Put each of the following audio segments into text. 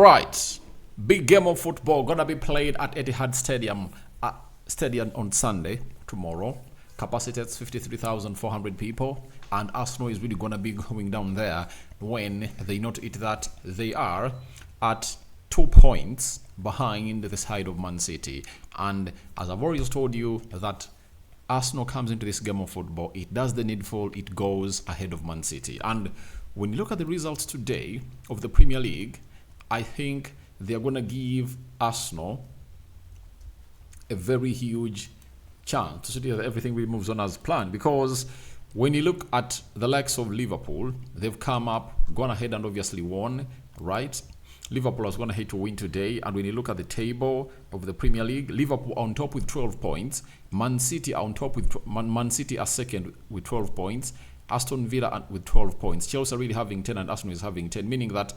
right, big game of football gonna be played at Etihad Stadium on Sunday tomorrow. Capacity is 53,400 people, and Arsenal is really gonna be going down there when they note it that they are at 2 points behind the side of Man City. And as I've already told you that Arsenal comes into this game of football, it does the needful, it goes ahead of Man City. And when you look at the results today of the Premier League, I think they're going to give Arsenal a very huge chance to see that everything really moves on as planned. Because when you look at the likes of Liverpool, they've come up, gone ahead and obviously won, right? Liverpool has gone ahead to win today, and when you look at the table of the Premier League, Liverpool on top with 12 points, Man City are on top with Man City are second with 12 points, Aston Villa with 12 points, Chelsea are really having 10 and Arsenal is having 10, meaning that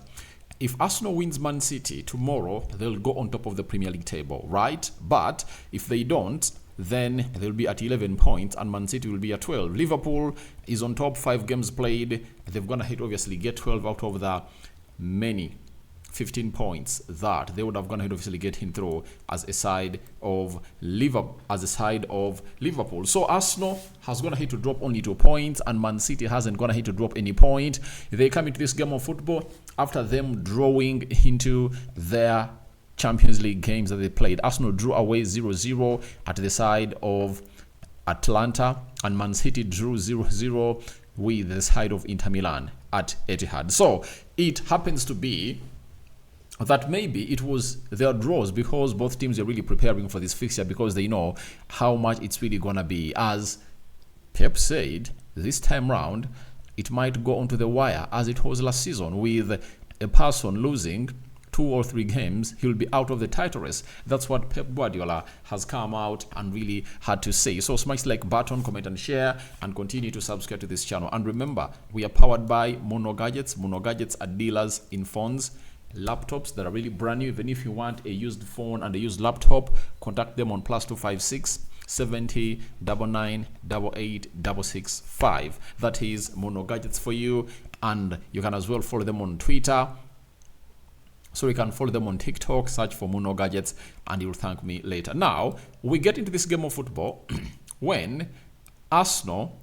if Arsenal wins Man City tomorrow, they'll go on top of the Premier League table, right? But if they don't, then they'll be at 11 points and Man City will be at 12. Liverpool is on top, 5 games played. They've gone ahead, obviously, get 12 out of the many 15 points that they would have gone ahead obviously getting through as a side of Liverpool. So Arsenal has gone ahead to drop only 2 points, and Man City hasn't gone ahead to drop any point. They come into this game of football after them drawing into their Champions League games that they played. Arsenal drew away 0-0 at the side of Atlanta, and Man City drew 0-0 with the side of Inter Milan at Etihad. So it happens to be that maybe it was their draws because both teams are really preparing for this fixture because they know how much it's really gonna be. As Pep said, this time round it might go onto the wire as it was last season. With a person losing 2 or 3 games, he'll be out of the title race. That's what Pep Guardiola has come out and really had to say. So smash like button, comment and share, and continue to subscribe to this channel. And remember, we are powered by Mono Gadgets. Mono Gadgets are dealers in phones, laptops that are really brand new. Even if you want a used phone and a used laptop, contact them on +256 70 99 88 665. That is Mono Gadgets for you. And you can as well follow them on Twitter. So you can follow them on TikTok, search for Mono Gadgets, and you'll thank me later. Now, we get into this game of football when Arsenal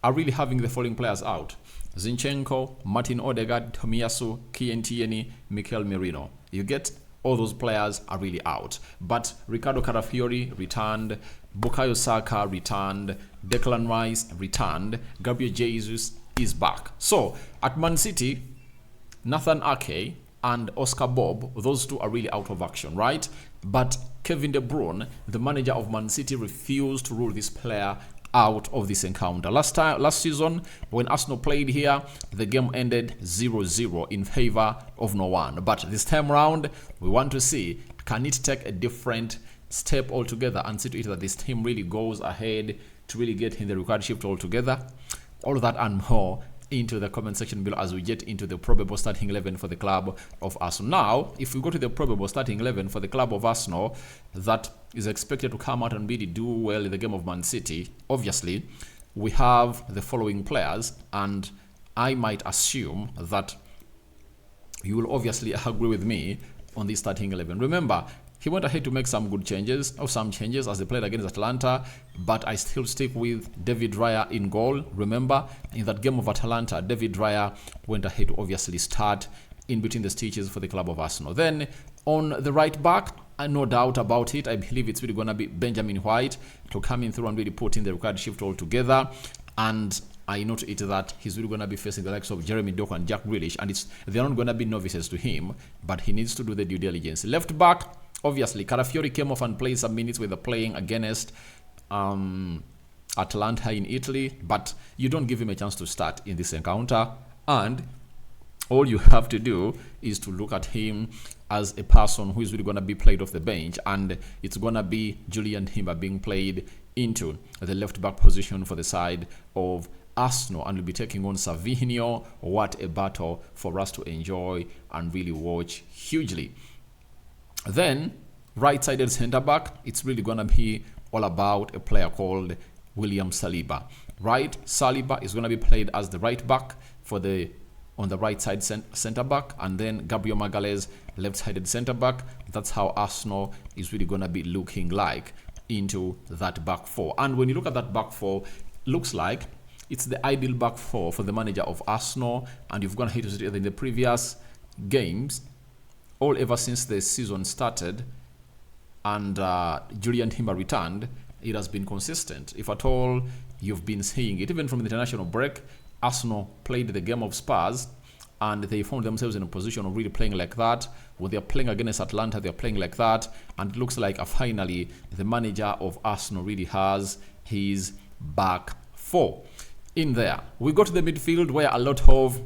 are really having the following players out: Zinchenko, Martin Odegaard, Tomiyasu, Kieran Tierney, Mikel Merino. You get all those players are really out. But Ricardo Carafiori returned, Bukayo Saka returned, Declan Rice returned, Gabriel Jesus is back. So at Man City, Nathan Ake and Oscar Bob, those two are really out of action, right? But Kevin De Bruyne, the manager of Man City, refused to rule this player out of this encounter. Last season, when Arsenal played here, the game ended 0-0 in favor of no one. But this time around, we want to see, can it take a different step altogether and see to it that this team really goes ahead to really get in the required shift altogether? All of that and more into the comment section below as we get into the probable starting 11 for the club of Arsenal. Now, if we go to the probable starting 11 for the club of Arsenal that is expected to come out and really do well in the game of Man City, obviously, we have the following players, and I might assume that you will obviously agree with me on this starting 11. Remember, he went ahead to make some changes as they played against Atalanta, but I still stick with David Raya in goal. Remember, in that game of Atalanta, David Raya went ahead to obviously start in between the stitches for the club of Arsenal. Then on the right back, no doubt about it, I believe it's really going to be Benjamin White to come in through and really put in the required shift altogether. And I note it that he's really going to be facing the likes of Jeremy Doku and Jack Grealish, and they're not going to be novices to him, but he needs to do the due diligence. Left back, obviously, Carafiori came off and played some minutes with the playing against Atalanta in Italy, but you don't give him a chance to start in this encounter, and all you have to do is to look at him as a person who is really going to be played off the bench, and it's going to be Julian Timber being played into the left back position for the side of Arsenal, and will be taking on Savinho. What a battle for us to enjoy and really watch hugely. Then, right-sided centre-back, it's really going to be all about a player called William Saliba. Right? Saliba is going to be played as the right-back for the on the right side centre back, and then Gabriel Magalhaes left-sided centre back. That's how Arsenal is really going to be looking like into that back four. And when you look at that back four, looks like it's the ideal back four for the manager of Arsenal. And you've gone ahead to see in the previous games, all ever since the season started and Julian Timber returned, it has been consistent. If at all you've been seeing it, even from the international break, Arsenal played the game of Spurs and they found themselves in a position of really playing like that. When they're playing against Atlanta, they're playing like that. And it looks like finally the manager of Arsenal really has his back four in there. We go to the midfield where a lot of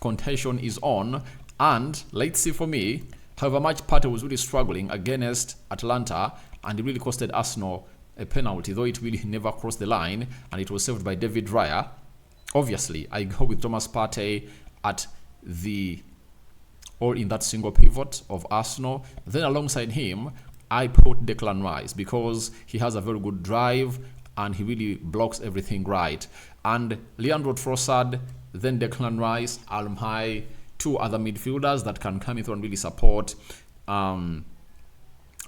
contention is on. And let's see, for me, however much Partey was really struggling against Atlanta, and it really costed Arsenal a penalty, though it really never crossed the line, and it was saved by David Raya. Obviously, I go with Thomas Partey at the or in that single pivot of Arsenal. Then alongside him, I put Declan Rice because he has a very good drive and he really blocks everything right. And Leandro Trossard, then Declan Rice, are my two other midfielders that can come in through and really support Thomas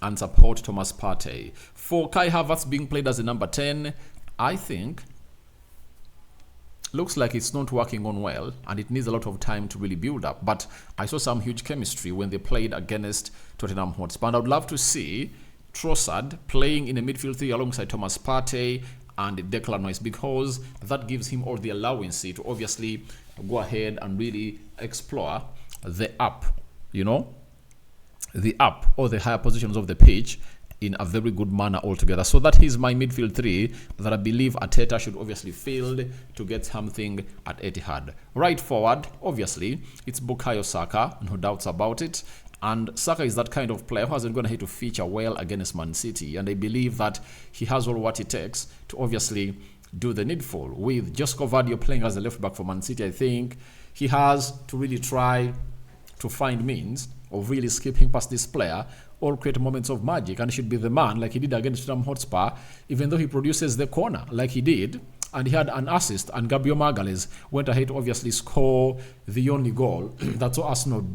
Partey. For Kai Havertz being played as a number 10, I think looks like it's not working on well and it needs a lot of time to really build up. But I saw some huge chemistry when they played against Tottenham Hotspur. And I would love to see Trossard playing in a midfield three alongside Thomas Partey and Declan Rice, because that gives him all the allowance to obviously go ahead and really explore the up, the up or the higher positions of the pitch in a very good manner altogether. So that is my midfield three that I believe Arteta should obviously field to get something at Etihad. Right forward, obviously, it's Bukayo Saka, no doubts about it. And Saka is that kind of player who hasn't going to have to feature well against Man City. And I believe that he has all what it takes to obviously do the needful. With Josko Vardio playing as a left back for Man City, I think he has to really try to find means of really skipping past this player or create moments of magic, and should be the man like he did against Tottenham Hotspur, even though he produces the corner like he did, and he had an assist, and Gabriel Magalhaes went ahead to obviously score the only goal. That's why Arsenal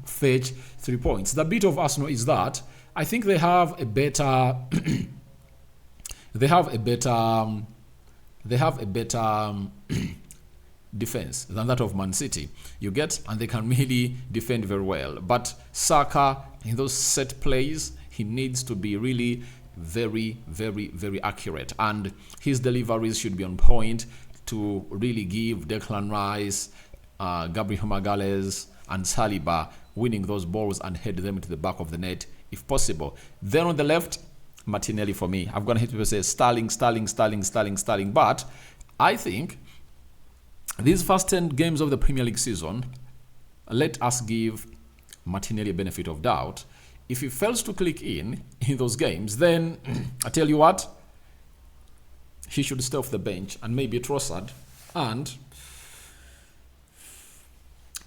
fetch 3 points. The bit of Arsenal is that I think they have a better defense than that of Man City. You get, and they can really defend very well. But Saka, in those set plays, he needs to be really very, very, very accurate. And his deliveries should be on point to really give Declan Rice, Gabriel Magalhaes, and Saliba winning those balls and head them into the back of the net if possible. Then on the left, Martinelli for me. I'm going to hit people say Sterling. But I think these first 10 games of the Premier League season, let us give Martinelli a benefit of doubt. If he fails to click in those games, then I tell you what, he should stay off the bench, and maybe Trossard and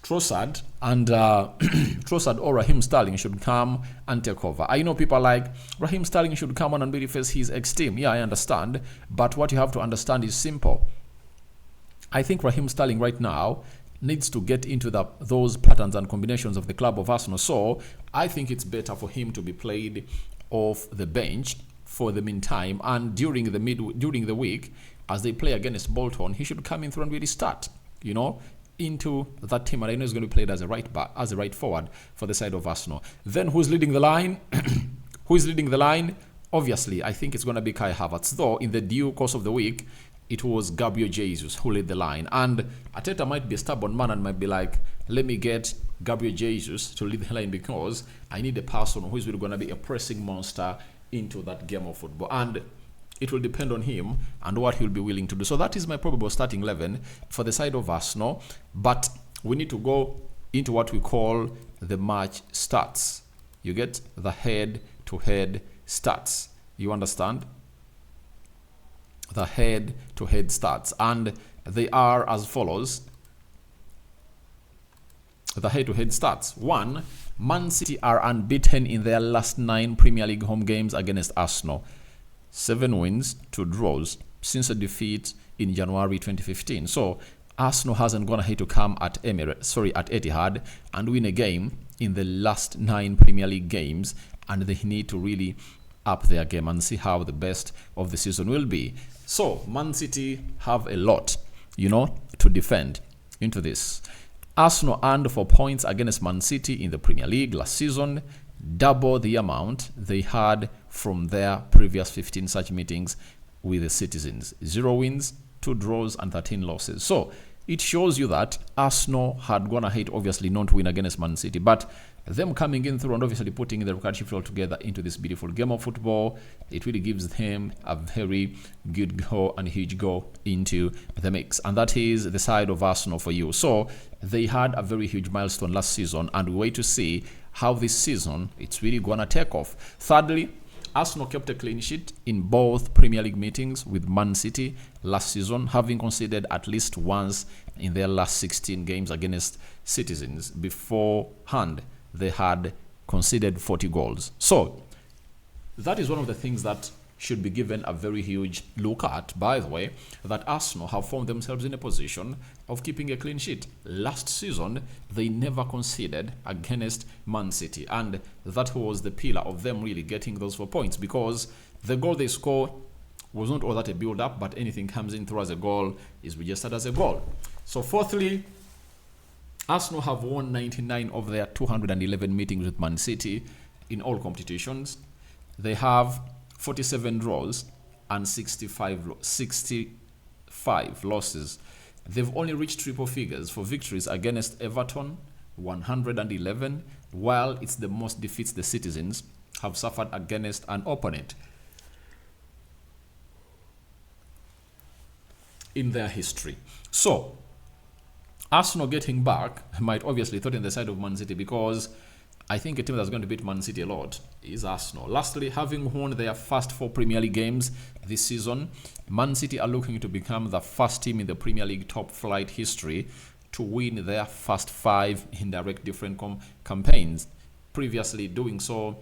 Trossard or Raheem Sterling should come and take over. I know people are like, Raheem Sterling should come on and really face his ex-team. Yeah, I understand. But what you have to understand is simple. I think Raheem Sterling right now needs to get into those patterns and combinations of the club of Arsenal. So I think it's better for him to be played off the bench for the meantime. And during the week, as they play against Bolton, he should come in through and really start, into that team. And I know he's going to be played as a right back, as a right forward for the side of Arsenal. Then who's leading the line? Obviously, I think it's going to be Kai Havertz. Though in the due course of the week, it was Gabriel Jesus who led the line. And Arteta might be a stubborn man and might be like, let me get Gabriel Jesus to lead the line because I need a person who is really going to be a pressing monster into that game of football. And it will depend on him and what he'll be willing to do. So that is my probable starting 11 for the side of Arsenal. But we need to go into what we call the match stats. You get the head-to-head stats. You understand? The head-to-head stats. And they are as follows. The head-to-head stats. 1. Man City are unbeaten in their last 9 Premier League home games against Arsenal. 7 wins, 2 draws since a defeat in January 2015. So Arsenal hasn't gone ahead to come at Etihad and win a game in the last 9 Premier League games, and they need to really up their game and see how the best of the season will be. So Man City have a lot, to defend into this. Arsenal earned 4 points against Man City in the Premier League last season, double the amount they had from their previous 15 such meetings with the Citizens. 0 wins, 2 draws and 13 losses. So it shows you that Arsenal had gone ahead, obviously, not to win against Man City, but them coming in through and obviously putting the Rokani all together into this beautiful game of football, it really gives them a very good goal and huge goal into the mix. And that is the side of Arsenal for you. So they had a very huge milestone last season, and we wait to see how this season it's really gonna take off. Thirdly, Arsenal kept a clean sheet in both Premier League meetings with Man City last season, having conceded at least once in their last 16 games against Citizens. Beforehand, they had conceded 40 goals. So that is one of the things that should be given a very huge look at, by the way, that Arsenal have found themselves in a position of keeping a clean sheet. Last season, they never conceded against Man City, and that was the pillar of them really getting those 4 points, because the goal they score was not all that a build-up, but anything comes in through as a goal is registered as a goal. So fourthly, Arsenal have won 99 of their 211 meetings with Man City in all competitions. They have 47 draws and 65 losses. They've only reached triple figures for victories against Everton, 111, while it's the most defeats the Citizens have suffered against an opponent in their history. So Arsenal getting back might obviously throw in the side of Man City, because I think a team that's going to beat Man City a lot is Arsenal. Lastly, having won their first 4 Premier League games this season, Man City are looking to become the first team in the Premier League top flight history to win their first 5 indirect different campaigns, previously doing so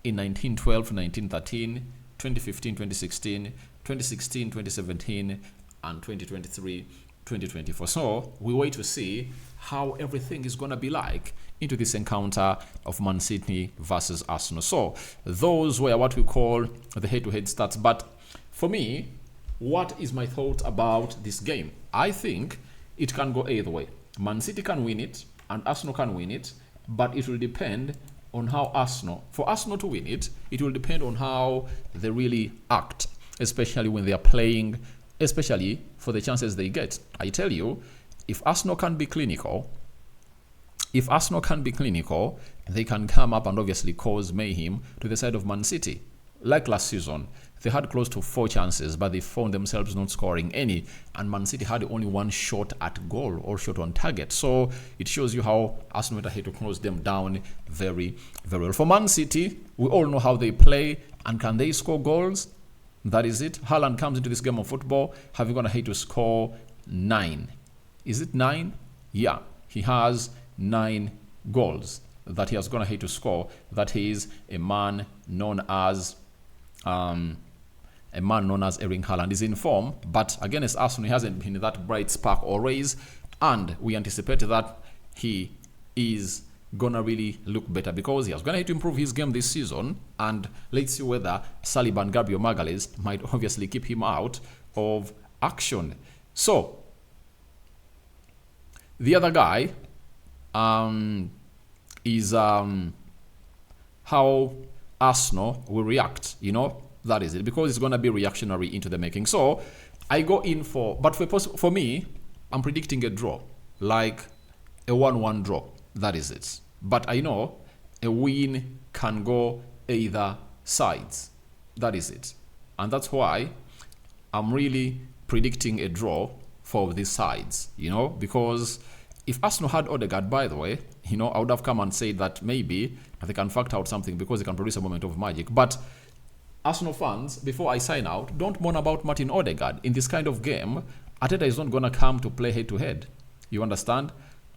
in 1912, 1913, 2015, 2016, 2016, 2017, and 2023. 2024. So we wait to see how everything is going to be like into this encounter of Man City versus Arsenal. So those were what we call the head-to-head stats. But for me, what is my thought about this game? I think it can go either way. Man City can win it and Arsenal can win it, but it will depend on how for Arsenal to win it, it will depend on how they really act, especially when they are playing, especially for the chances they get. I tell you, if Arsenal can be clinical, they can come up and obviously cause mayhem to the side of Man City. Like last season, they had close to 4 chances, but they found themselves not scoring any, and Man City had only 1 shot at goal or shot on target. So it shows you how Arsenal had to close them down very, very well. For Man City, we all know how they play, and can they score goals? That is it. Haaland comes into this game of football having gone ahead to score 9. Is it 9? Yeah, he has 9 goals that he has gone ahead to score. That is a man known as Erling Haaland is in form, but against Arsenal he hasn't been that bright spark always, and we anticipate that he is gonna really look better because he has gonna have to improve his game this season. And let's see whether Saliba and Gabriel Magalhaes might obviously keep him out of action. So the other guy is how Arsenal will react. That is it, because it's gonna be reactionary into the making. So I go in for me, I'm predicting a draw, like a 1-1 draw. That is it. But I know a win can go either sides. That is it. And that's why I'm really predicting a draw for these sides, because if Arsenal had Odegaard, by the way, I would have come and said that maybe they can factor out something because they can produce a moment of magic. But Arsenal fans, before I sign out, don't moan about Martin Odegaard. In this kind of game, Arteta is not going to come to play head-to-head. You understand?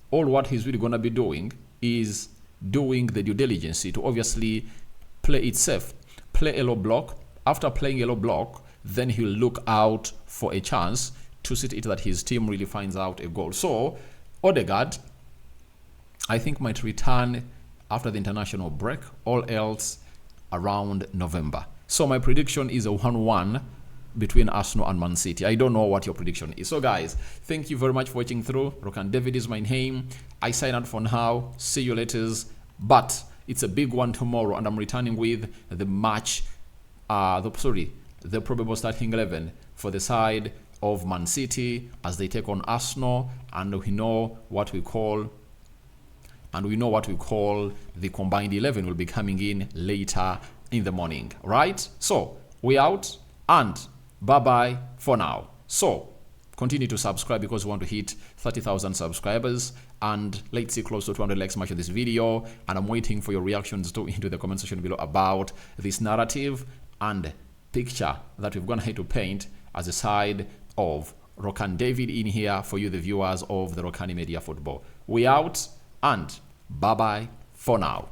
All what he's really going to be doing is doing the due diligence to obviously play it safe. Play a low block. After playing a low block, then he'll look out for a chance to see it that his team really finds out a goal. So Odegaard, I think, might return after the international break, all else around November. So my prediction is a 1-1 between Arsenal and Man City. I don't know what your prediction is. So guys, thank you very much for watching through. Rokani David is my name. I sign out for now. See you later. But it's a big one tomorrow, and I'm returning with the match, the probable starting 11 for the side of Man City as they take on Arsenal, and we know what we call the combined 11 will be coming in later in the morning, right? So we out, and bye-bye for now. So continue to subscribe because we want to hit 30,000 subscribers, and let's see close to 200 likes much of this video, and I'm waiting for your reactions into the comment section below about this narrative and picture that we've gone ahead to paint as a side of Rokani David in here for you, the viewers of the Rokani Media Football. We out, and bye-bye for now.